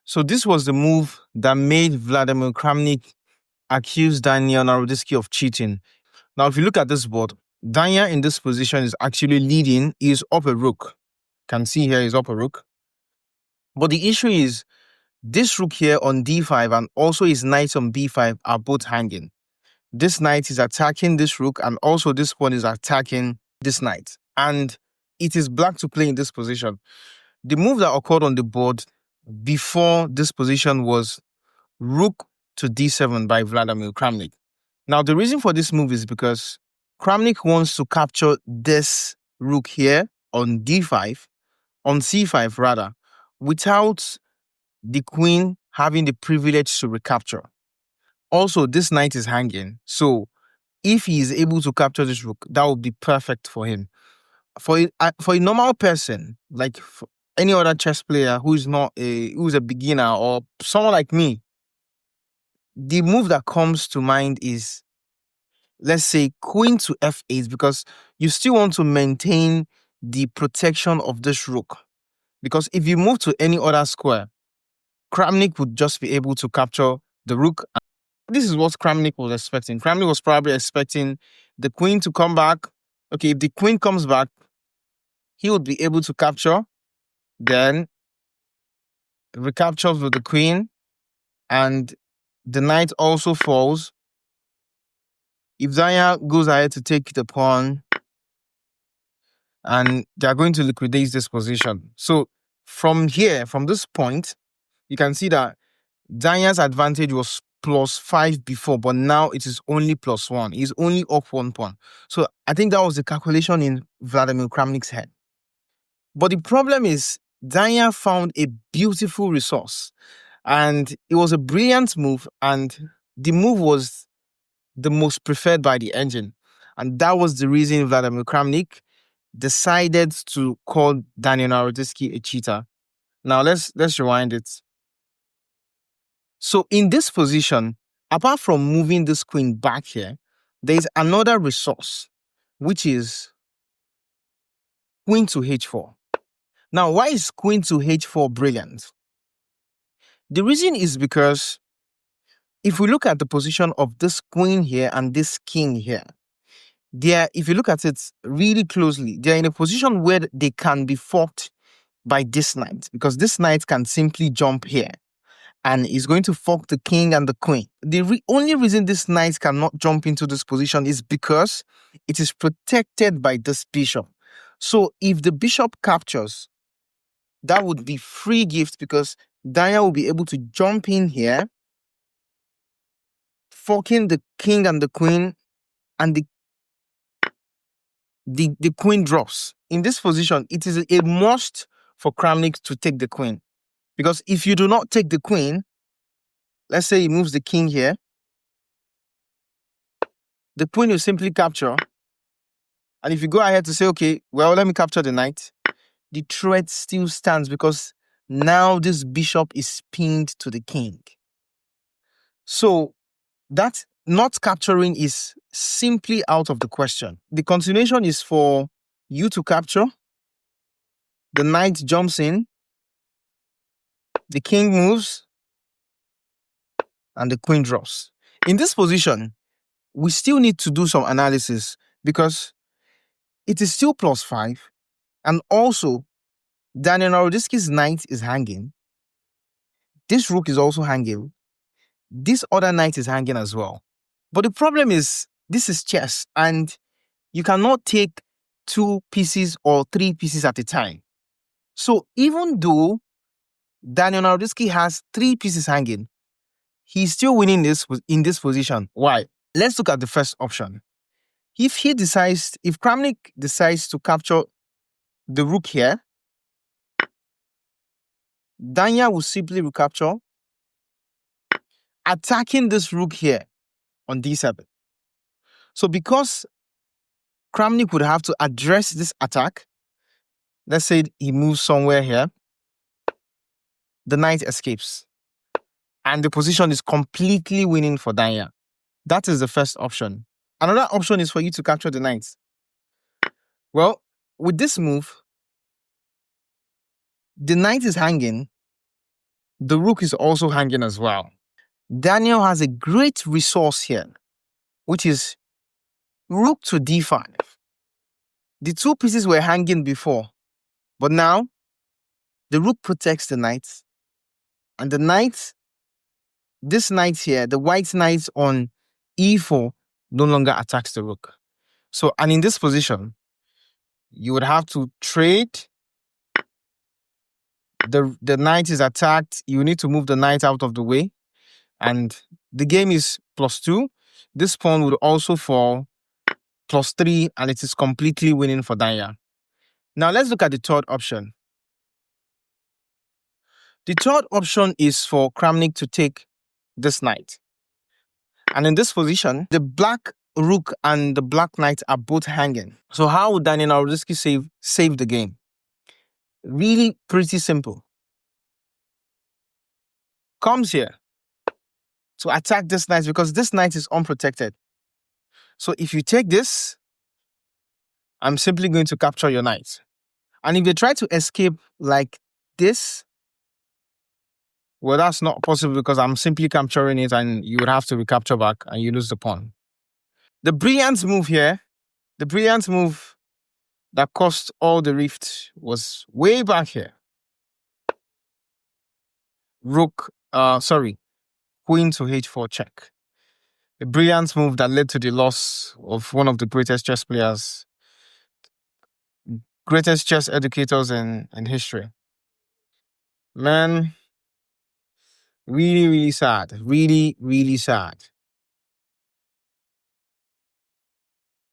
So this was the move that made Vladimir Kramnik accuse Daniel Naroditsky of cheating. Now, if you look at this board, Danya in this position is actually leading. He's up a rook. Can see here he's up a rook. But the issue is this rook here on d5 and also his knight on b5 are both hanging. This knight is attacking this rook and also this pawn is attacking this knight. And it is black to play in this position. The move that occurred on the board before this position was rook to d7 by Vladimir Kramnik. Now, the reason for this move is because Kramnik wants to capture this rook here on d5, on c5 rather, without the queen having the privilege to recapture. Also, this knight is hanging. So if he is able to capture this rook, that would be perfect for him. For a normal person, like any other chess player who's a beginner or someone like me, the move that comes to mind is, let's say, queen to f8, because you still want to maintain the protection of this rook. Because if you move to any other square, Kramnik would just be able to capture the rook. This is what Kramnik was expecting. Kramnik was probably expecting the queen to come back. Okay, if the queen comes back, he would be able to capture, then recaptures with the queen, and the knight also falls. If Danya goes ahead to take the pawn, and they are going to liquidate this position. So from here, from this point, you can see that Danya's advantage was +5 before, but now it is only +1. He's only up 1 pawn. So I think that was the calculation in Vladimir Kramnik's head. But the problem is Danya found a beautiful resource, and it was a brilliant move, and the move was the most preferred by the engine. And that was the reason Vladimir Kramnik decided to call Daniel Naroditsky a cheater. Now let's rewind it. So in this position, apart from moving this queen back here, there is another resource, which is queen to h4. Now, why is queen to h4 brilliant? The reason is because if we look at the position of this queen here and this king here, if you look at it really closely, they're in a position where they can be forked by this knight, because this knight can simply jump here and is going to fork the king and the queen. The only reason this knight cannot jump into this position is because it is protected by this bishop. So if the bishop captures, that would be free gift, because Danya will be able to jump in here, forking the king and the queen, and the queen drops. In this position, it is a must for Kramnik to take the queen. Because if you do not take the queen, let's say he moves the king here, the queen will simply capture. And if you go ahead to say, okay, well, let me capture the knight, the threat still stands, because now this bishop is pinned to the king. So that not capturing is simply out of the question. The continuation is for you to capture. The knight jumps in, the king moves, and the queen drops. In this position, we still need to do some analysis, because it is still +5, and also Daniel Naroditsky's knight is hanging. This rook is also hanging. This other knight is hanging as well. But the problem is, this is chess, and you cannot take 2 pieces or 3 pieces at a time. So even though Daniel Naroditsky has 3 pieces hanging, he's still winning this in this position. Why? Let's look at the first option. If Kramnik decides to capture the rook here, Danya will simply recapture, attacking this rook here on d7. So because Kramnik would have to address this attack, let's say he moves somewhere here, the knight escapes, and the position is completely winning for Danya. That is the first option. Another option is for you to capture the knight. Well, with this move, the knight is hanging, The rook is also hanging as well. Daniel has a great resource here, which is rook to d5. The two pieces were hanging before, but now the rook protects the knight, and the knight, this knight here, the white knight on e4, no longer attacks the rook. So, and in this position, you would have to trade. The knight is attacked. You need to move the knight out of the way. And the game is +2. This pawn would also fall +3, and it is completely winning for Danya. Now let's look at the third option. The third option is for Kramnik to take this knight. And in this position, the black rook and the black knight are both hanging. So how would Daniel Naroditsky save the game? Really pretty simple. Comes here to attack this knight because this knight is unprotected. So if you take this, I'm simply going to capture your knight. And if they try to escape like this, well, that's not possible because I'm simply capturing it and you would have to recapture back and you lose the pawn. The brilliant move here, the brilliant move that caused all the rift was way back here. Queen to h4 check. A brilliant move that led to the loss of one of the greatest chess players, greatest chess educators in history. Man, really, really sad. Really, really sad.